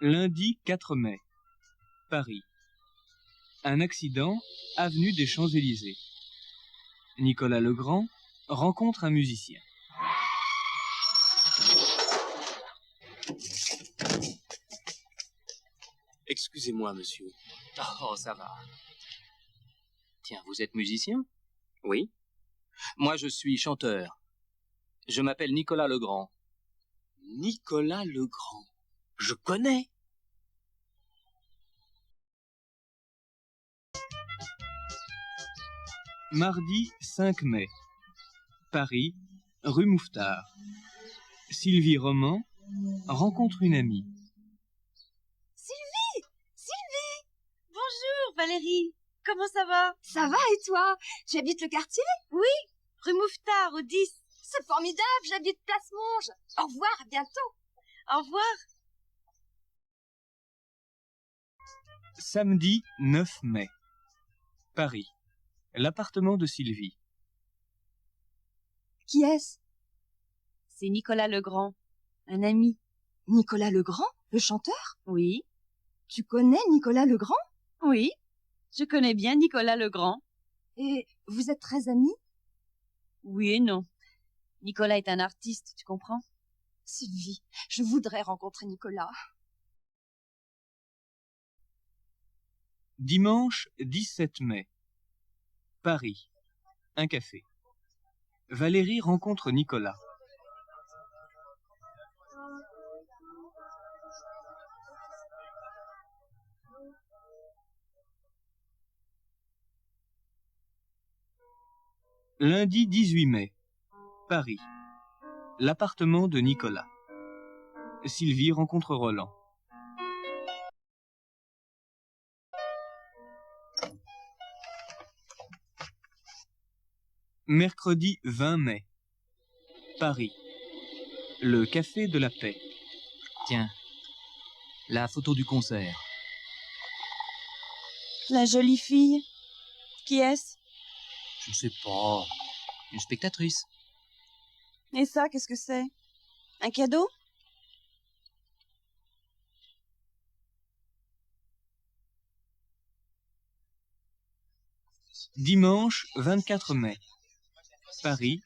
Lundi 4 mai, Paris. Un accident, avenue des Champs-Élysées. Nicolas Legrand rencontre un musicien. Excusez-moi, monsieur. Oh, ça va. Tiens, vous êtes musicien? Oui? Moi, je suis chanteur. Je m'appelle Nicolas Legrand. Nicolas Legrand. Je connais. Mardi 5 mai, Paris, rue Mouffetard. Sylvie Roman rencontre une amie. Sylvie! Sylvie! Bonjour, Valérie. Comment ça va? Ça va et toi? Tu habites le quartier? Oui, rue Mouffetard, au 10. C'est formidable, j'habite Place Monge. Au revoir, à bientôt. Au revoir. Samedi 9 mai, Paris. L'appartement de Sylvie. Qui est-ce? C'est Nicolas Legrand, un ami. Nicolas Legrand, le chanteur? Oui. Tu connais Nicolas Legrand? Oui, je connais bien Nicolas Legrand. Et vous êtes très amis? Oui et non. Nicolas est un artiste, tu comprends? Sylvie, je voudrais rencontrer Nicolas. Dimanche 17 mai, Paris. Un café. Valérie rencontre Nicolas. Lundi 18 mai, Paris. L'appartement de Nicolas. Sylvie rencontre Roland. Mercredi 20 mai, Paris. Le café de la paix. Tiens, la photo du concert. La jolie fille. Qui est-ce? Je ne sais pas. Une spectatrice. Et ça, qu'est-ce que c'est? Un cadeau? Dimanche 24 mai, Paris.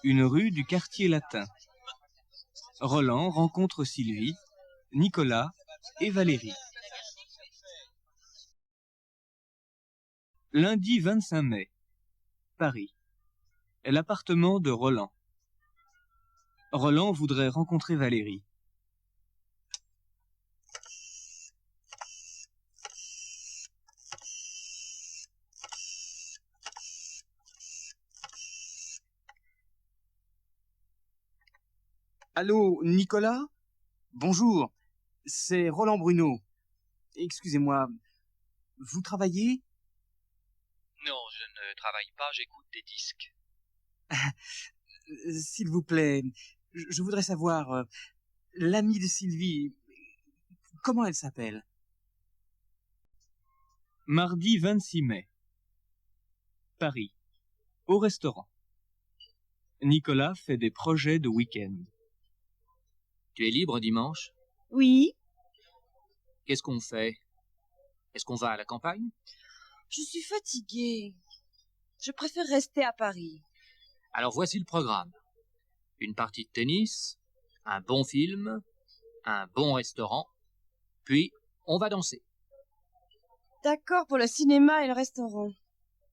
Une rue du quartier latin. Roland rencontre Sylvie, Nicolas et Valérie. Lundi 25 mai, Paris. L'appartement de Roland. Roland voudrait rencontrer Valérie. Allô, Nicolas? Bonjour, c'est Roland Bruno. Excusez-moi, vous travaillez? Non, je ne travaille pas, j'écoute des disques. S'il vous plaît, je voudrais savoir, l'amie de Sylvie, comment elle s'appelle? Mardi 26 mai, Paris. Au restaurant. Nicolas fait des projets de week-end. Tu es libre dimanche? Oui. Qu'est-ce qu'on fait? Est-ce qu'on va à la campagne? Je suis fatiguée. Je préfère rester à Paris. Alors voici le programme. Une partie de tennis, un bon film, un bon restaurant, puis on va danser. D'accord pour le cinéma et le restaurant.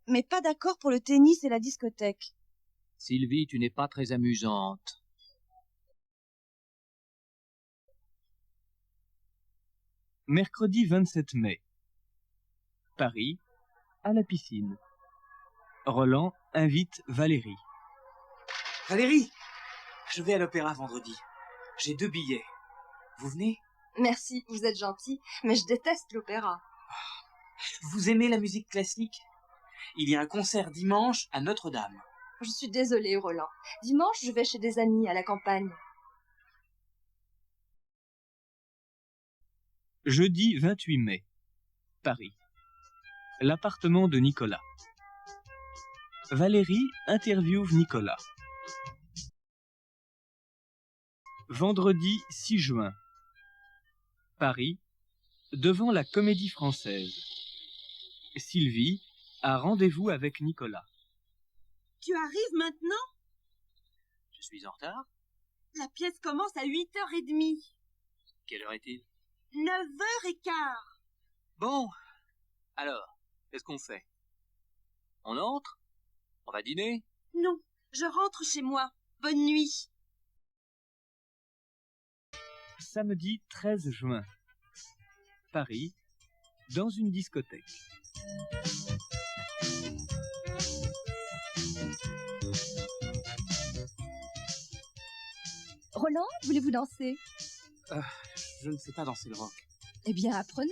Mais pas d'accord pour le tennis et la discothèque. Sylvie, tu n'es pas très amusante. Mercredi 27 mai, Paris, à la piscine. Roland invite Valérie. Valérie, je vais à l'opéra vendredi. J'ai 2 billets. Vous venez? Merci, vous êtes gentil, mais je déteste l'opéra. Vous aimez la musique classique? Il y a un concert dimanche à Notre-Dame. Je suis désolée, Roland. Dimanche, je vais chez des amis à la campagne. Jeudi 28 mai, Paris. L'appartement de Nicolas. Valérie interviewe Nicolas. Vendredi 6 juin, Paris, devant la Comédie Française. Sylvie a rendez-vous avec Nicolas. Tu arrives maintenant? Je suis en retard. La pièce commence à 8h30. Quelle heure est-il? 9h15. Bon, alors, qu'est-ce qu'on fait? On entre? On va dîner? Non, je rentre chez moi. Bonne nuit. Samedi 13 juin. Paris, dans une discothèque. Roland, voulez-vous danser? Je ne sais pas danser le rock. Eh bien, apprenez.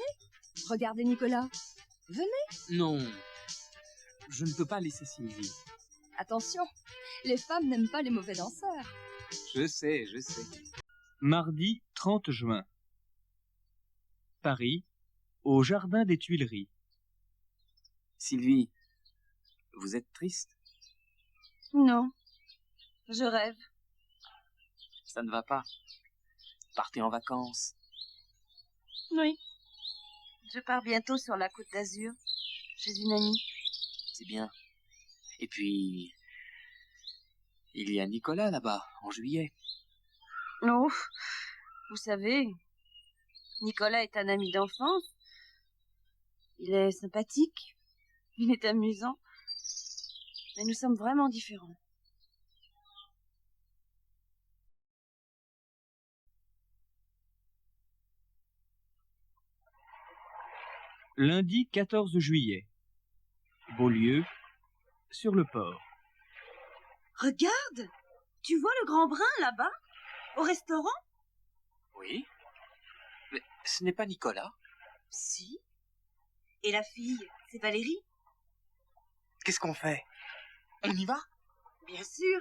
Regardez Nicolas. Non, je ne peux pas laisser Sylvie. Attention, les femmes n'aiment pas les mauvais danseurs. Je sais, je sais. Mardi 30 juin. Paris, au Jardin des Tuileries. Sylvie, vous êtes triste? Non, je rêve. Ça ne va pas. Partez en vacances. Oui. Je pars bientôt sur la Côte d'Azur, chez une amie. C'est bien. Et puis, il y a Nicolas là-bas, en juillet. Oh, vous savez, Nicolas est un ami d'enfance. Il est sympathique, il est amusant, mais nous sommes vraiment différents. Lundi 14 juillet. Beaulieu, sur le port. Regarde, tu vois le grand brun là-bas, au restaurant? Oui. Mais ce n'est pas Nicolas. Si. Et la fille, c'est Valérie? Qu'est-ce qu'on fait? On y va? Bien sûr.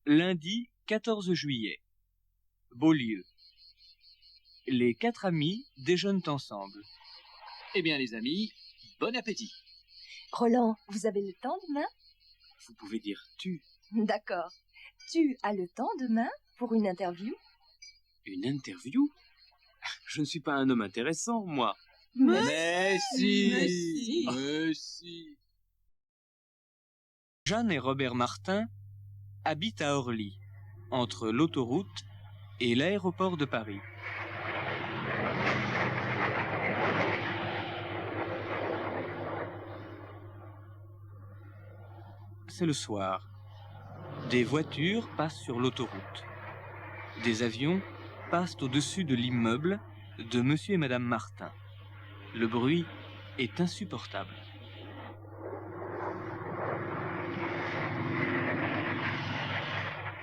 Lundi 14 juillet. Beaulieu. Les 4 amis déjeunent ensemble. Eh bien, les amis, bon appétit. Roland, vous avez le temps demain? Vous pouvez dire tu. D'accord. Tu as le temps demain pour une interview? Une interview? Je ne suis pas un homme intéressant, moi. Mais si, mais si. mais si. Jeanne et Robert Martin habitent à Orly, entre l'autoroute et l'aéroport de Paris. C'est le soir. Des voitures passent sur l'autoroute. Des avions passent au-dessus de l'immeuble de Monsieur et Madame Martin. Le bruit est insupportable.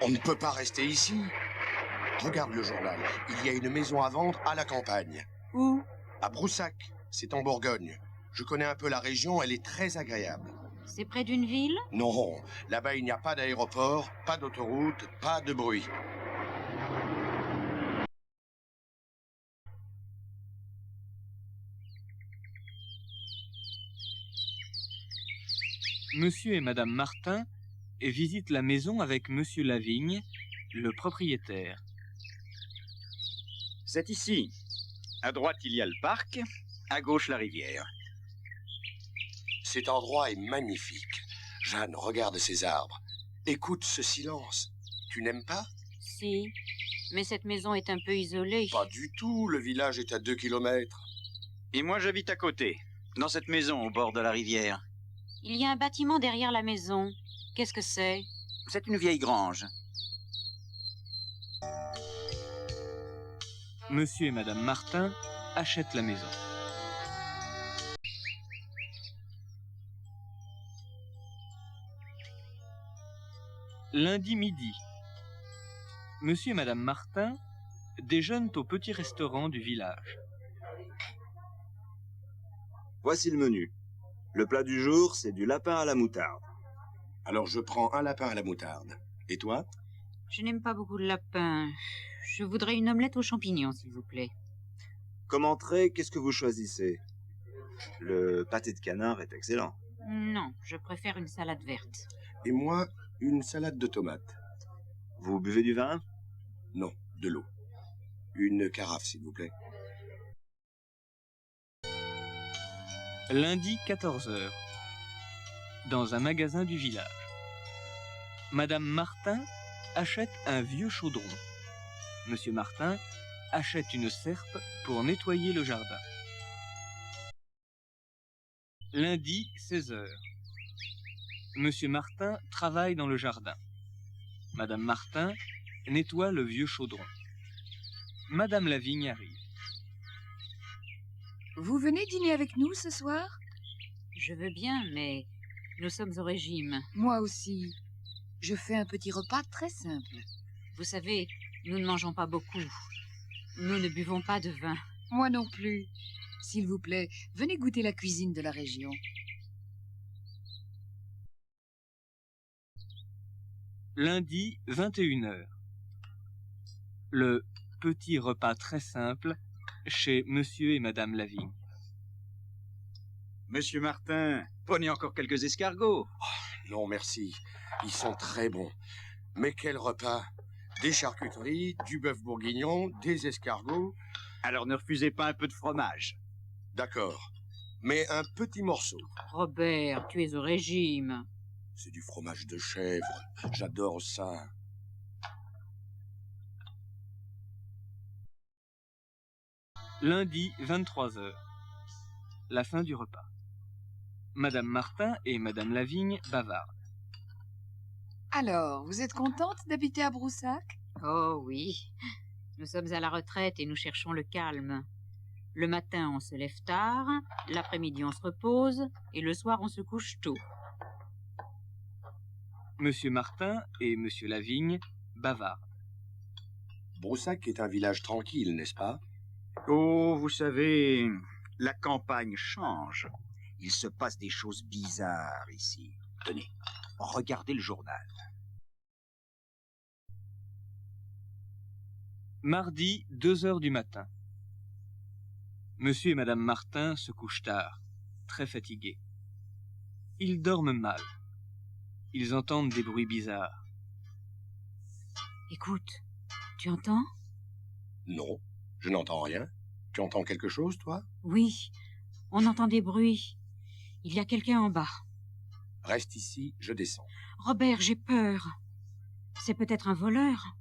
On ne peut pas rester ici. Regarde le journal. Il y a une maison à vendre à la campagne. Où? À Broussac. C'est en Bourgogne. Je connais un peu la région, elle est très agréable. C'est près d'une ville? Non, là-bas il n'y a pas d'aéroport, pas d'autoroute, pas de bruit. Monsieur et Madame Martin visitent la maison avec Monsieur Lavigne, le propriétaire. C'est ici. À droite, il y a le parc, à gauche, la rivière. Cet endroit est magnifique. Jeanne, regarde ces arbres. Écoute ce silence. Tu n'aimes pas? Si. Mais cette maison est un peu isolée. Pas du tout, le village est à 2 kilomètres. Et moi, j'habite à côté, dans cette maison au bord de la rivière. Il y a un bâtiment derrière la maison. Qu'est-ce que c'est? C'est une vieille grange. Monsieur et Madame Martin achètent la maison. Lundi midi. Monsieur et Madame Martin déjeunent au petit restaurant du village. Voici le menu. Le plat du jour, c'est du lapin à la moutarde. Alors je prends un lapin à la moutarde. Et toi? Je n'aime pas beaucoup le lapin. Je voudrais une omelette aux champignons, s'il vous plaît. Comme entrée, qu'est-ce que vous choisissez? Le pâté de canard est excellent. Non, je préfère une salade verte. Et moi, Une salade de tomates. Vous buvez du vin? Non, de l'eau. Une carafe, s'il vous plaît. Lundi 14h. Dans un magasin du village. Madame Martin achète un vieux chaudron. Monsieur Martin achète une serpe pour nettoyer le jardin. Lundi 16h. Monsieur Martin travaille dans le jardin. Madame Martin nettoie le vieux chaudron. Madame Lavigne arrive. Vous venez dîner avec nous ce soir? Je veux bien, mais nous sommes au régime. Moi aussi. Je fais un petit repas très simple. Vous savez, nous ne mangeons pas beaucoup. Nous ne buvons pas de vin. Moi non plus. S'il vous plaît, venez goûter la cuisine de la région. Lundi 21h. Le petit repas très simple chez Monsieur et Madame Lavigne. Monsieur Martin, prenez encore quelques escargots. Oh, non, merci. Ils sont très bons. Mais quel repas! Des charcuteries, du bœuf bourguignon, des escargots. Alors ne refusez pas un peu de fromage. D'accord. Mais un petit morceau. Robert, tu es au régime. C'est du fromage de chèvre. J'adore ça. Lundi 23h. La fin du repas. Madame Martin et Madame Lavigne bavardent. Alors, vous êtes contente d'habiter à Broussac? Oh oui. Nous sommes à la retraite et nous cherchons le calme. Le matin, on se lève tard, l'après-midi, on se repose, et le soir, on se couche tôt. Monsieur Martin et Monsieur Lavigne bavardent. Broussac est un village tranquille, n'est-ce pas? Oh, vous savez, la campagne change. Il se passe des choses bizarres ici. Tenez, regardez le journal. Mardi 2h du matin. Monsieur et Madame Martin se couchent tard, très fatigués. Ils dorment mal. Ils entendent des bruits bizarres. Écoute, tu entends? Non, je n'entends rien. Tu entends quelque chose, toi? Oui, on entend des bruits. Il y a quelqu'un en bas. Reste ici, je descends. Robert, j'ai peur. C'est peut-être un voleur.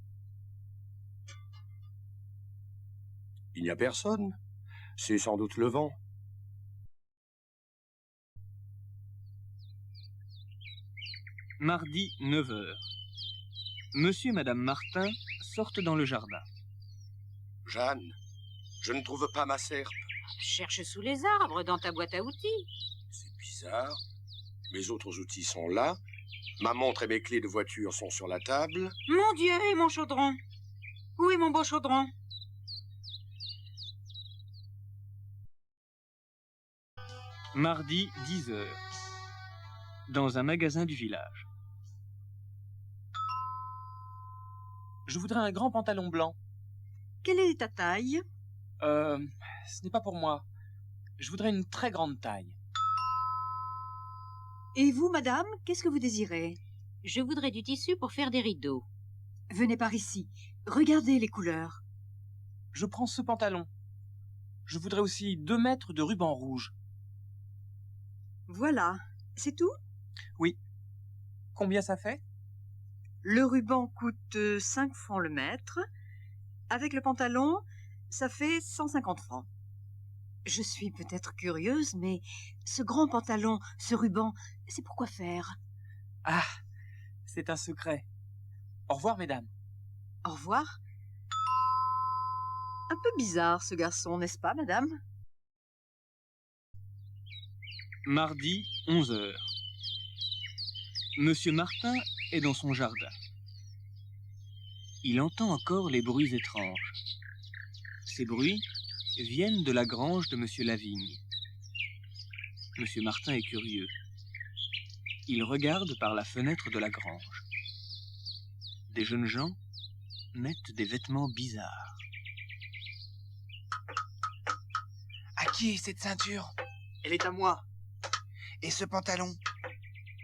Il n'y a personne. C'est sans doute le vent. Mardi 9h. Monsieur et Madame Martin sortent dans le jardin. Jeanne, je ne trouve pas ma serpe. Cherche sous les arbres, dans ta boîte à outils. C'est bizarre. Mes autres outils sont là. Ma montre et mes clés de voiture sont sur la table. Mon Dieu, et mon chaudron? Où est mon beau chaudron? Mardi 10h. Dans un magasin du village. Je voudrais un grand pantalon blanc. Quelle est ta taille? Ce n'est pas pour moi. Je voudrais une très grande taille. Et vous, madame, qu'est-ce que vous désirez? Je voudrais du tissu pour faire des rideaux. Venez par ici. Regardez les couleurs. Je prends ce pantalon. Je voudrais aussi 2 mètres de ruban rouge. Voilà. C'est tout? Oui. Combien ça fait? Le ruban coûte 5 francs le mètre. Avec le pantalon, ça fait 150 francs. Je suis peut-être curieuse, mais ce grand pantalon, ce ruban, c'est pour quoi faire? Ah, c'est un secret. Au revoir, mesdames. Au revoir. Un peu bizarre, ce garçon, n'est-ce pas, madame? Mardi 11h. Monsieur Martin est dans son jardin. Il entend encore les bruits étranges. Ces bruits viennent de la grange de Monsieur Lavigne. Monsieur Martin est curieux. Il regarde par la fenêtre de la grange. Des jeunes gens mettent des vêtements bizarres. À qui est cette ceinture? Elle est à moi. Et ce pantalon?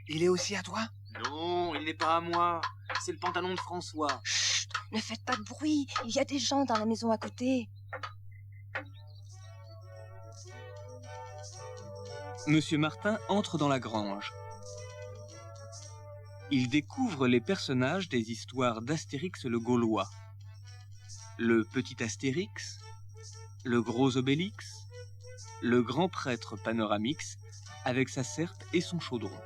Il est aussi à toi? Non, Non, il n'est pas à moi. C'est le pantalon de François. Chut, ne faites pas de bruit. Il y a des gens dans la maison à côté. Monsieur Martin entre dans la grange. Il découvre les personnages des histoires d'Astérix le Gaulois. Le petit Astérix, le gros Obélix, le grand prêtre Panoramix avec sa serpe et son chaudron.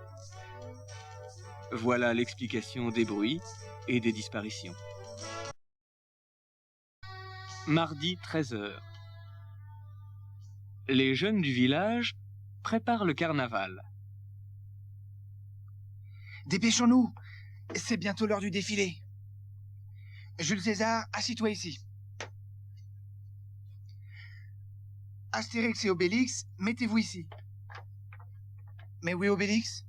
Voilà l'explication des bruits et des disparitions. Mardi 13h. Les jeunes du village préparent le carnaval. Dépêchons-nous. C'est bientôt l'heure du défilé. Jules César, assis-toi ici. Astérix et Obélix, mettez-vous ici. Mais où est Obélix?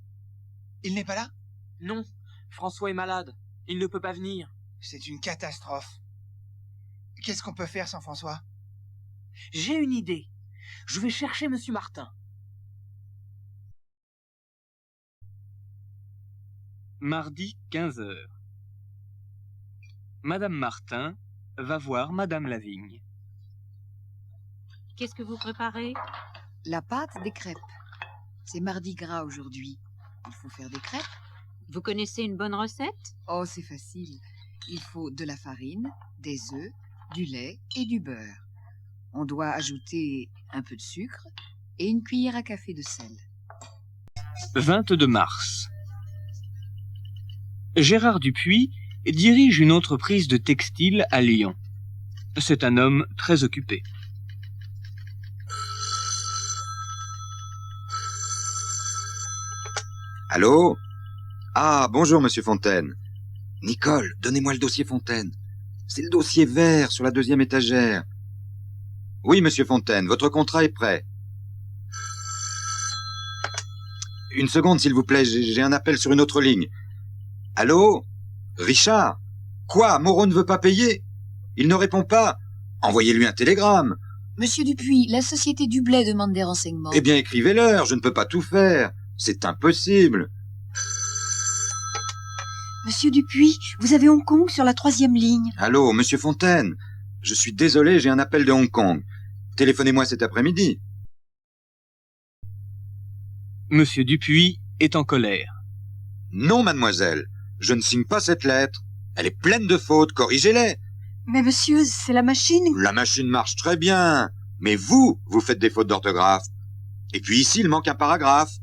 Il n'est pas là? Non, François est malade. Il ne peut pas venir. C'est une catastrophe. Qu'est-ce qu'on peut faire sans François? J'ai une idée. Je vais chercher Monsieur Martin. Mardi 15h. Madame Martin va voir Madame Lavigne. Qu'est-ce que vous préparez? La pâte des crêpes. C'est mardi gras aujourd'hui. Il faut faire des crêpes. Vous connaissez une bonne recette? Oh, c'est facile. Il faut de la farine, des œufs, du lait et du beurre. On doit ajouter un peu de sucre et une cuillère à café de sel. 22 mars. Gérard Dupuis dirige une entreprise de textile à Lyon. C'est un homme très occupé. Allô? Ah, bonjour, monsieur Fontaine. Nicole, donnez-moi le dossier Fontaine. C'est le dossier vert sur la 2e étagère. Oui, monsieur Fontaine, votre contrat est prêt. Une seconde, s'il vous plaît, j'ai un appel sur une autre ligne. Allô? Richard? Quoi? Moreau ne veut pas payer? Il ne répond pas? Envoyez-lui un télégramme. Monsieur Dupuis, la société Dublay demande des renseignements. Eh bien, écrivez-leur, je ne peux pas tout faire. C'est impossible. Monsieur Dupuis, vous avez Hong Kong sur la 3e ligne. Allô, monsieur Fontaine? Je suis désolé, j'ai un appel de Hong Kong. Téléphonez-moi cet après-midi. Monsieur Dupuis est en colère. Non, mademoiselle, je ne signe pas cette lettre. Elle est pleine de fautes, corrigez-les. Mais monsieur, c'est la machine. La machine marche très bien, mais vous faites des fautes d'orthographe. Et puis ici, il manque un paragraphe.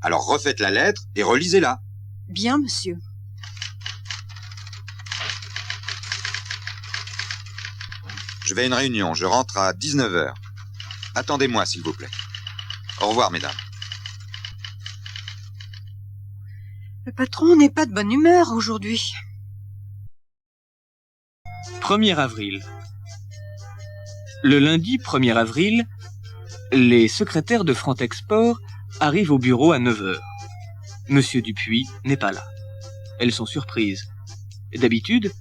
Alors refaites la lettre et relisez-la. Bien, monsieur. Je vais à une réunion, je rentre à 19h. Attendez-moi, s'il vous plaît. Au revoir, mesdames. Le patron n'est pas de bonne humeur aujourd'hui. 1er avril. Le lundi 1er avril, les secrétaires de Frantexport arrivent au bureau à 9h. Monsieur Dupuis n'est pas là. Elles sont surprises. D'habitude,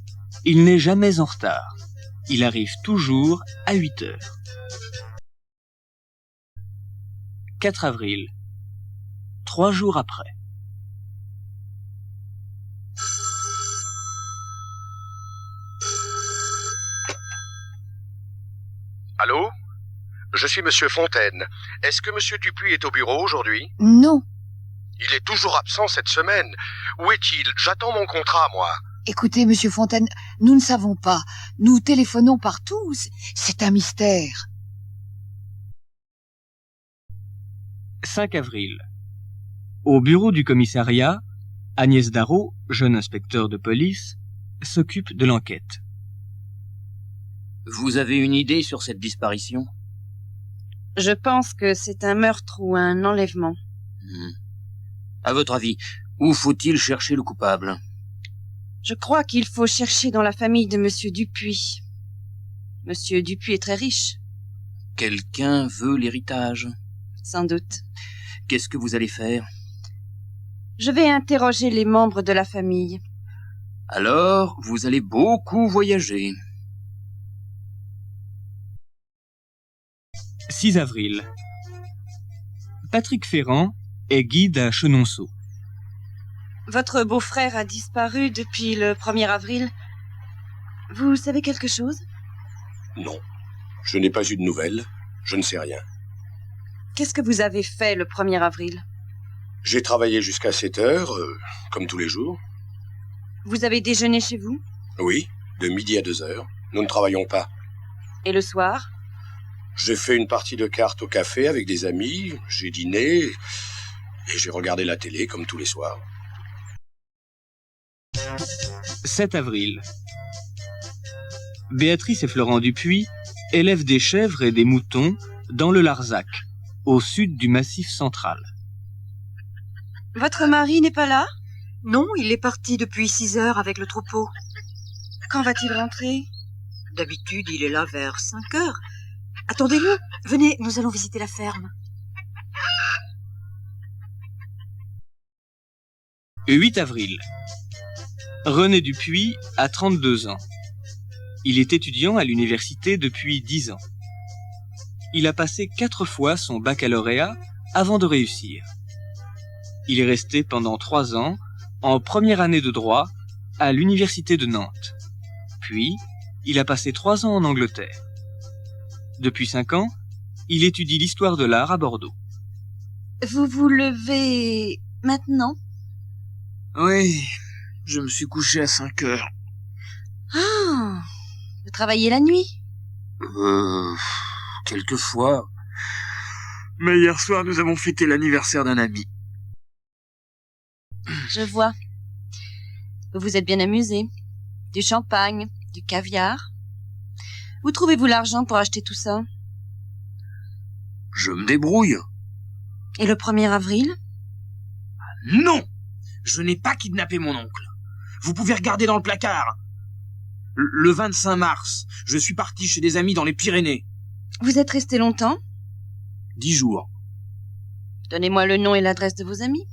il n'est jamais en retard. Il arrive toujours à 8h. 4 avril. 3 jours après. Allô? Je suis Monsieur Fontaine. Est-ce que Monsieur Dupuis est au bureau aujourd'hui? Non. Il est toujours absent cette semaine. Où est-il? J'attends mon contrat, moi. Écoutez, monsieur Fontaine, nous ne savons pas. Nous téléphonons partout. C'est un mystère. 5 avril. Au bureau du commissariat, Agnès Darrot, jeune inspecteur de police, s'occupe de l'enquête. Vous avez une idée sur cette disparition? Je pense que c'est un meurtre ou un enlèvement. À votre avis, où faut-il chercher le coupable? Je crois qu'il faut chercher dans la famille de Monsieur Dupuis. Monsieur Dupuis est très riche. Quelqu'un veut l'héritage? Sans doute. Qu'est-ce que vous allez faire? Je vais interroger les membres de la famille. Alors, vous allez beaucoup voyager. 6 avril. Patrick Ferrand est guide à Chenonceau. Votre beau-frère a disparu depuis le 1er avril. Vous savez quelque chose? Non. Je n'ai pas eu de nouvelles. Je ne sais rien. Qu'est-ce que vous avez fait le 1er avril? J'ai travaillé jusqu'à 7 heures, comme tous les jours. Vous avez déjeuné chez vous? Oui, de midi à 2 heures. Nous ne travaillons pas. Et le soir? J'ai fait une partie de cartes au café avec des amis, j'ai dîné et j'ai regardé la télé comme tous les soirs. 7 avril. Béatrice et Florent Dupuis élèvent des chèvres et des moutons dans le Larzac, au sud du Massif central. Votre mari n'est pas là? Non, il est parti depuis 6 heures avec le troupeau. Quand va-t-il rentrer? D'habitude, il est là vers 5 heures. Attendez-le. Venez, nous allons visiter la ferme. 8 avril. René Dupuis a 32 ans. Il est étudiant à l'université depuis 10 ans. Il a passé 4 fois son baccalauréat avant de réussir. Il est resté pendant 3 ans en première année de droit à l'université de Nantes. Puis, il a passé 3 ans en Angleterre. Depuis 5 ans, il étudie l'histoire de l'art à Bordeaux. Vous vous levez maintenant? Oui, je me suis couché à 5 heures. Ah, vous travaillez la nuit? Quelquefois. Mais hier soir, nous avons fêté l'anniversaire d'un ami. Je vois. Vous vous êtes bien amusé. Du champagne, du caviar. Où trouvez-vous l'argent pour acheter tout ça? Je me débrouille. Et le 1er avril? Non! Je n'ai pas kidnappé mon oncle. Vous pouvez regarder dans le placard. Le 25 mars, je suis parti chez des amis dans les Pyrénées. Vous êtes resté longtemps? 10 jours. Donnez-moi le nom et l'adresse de vos amis.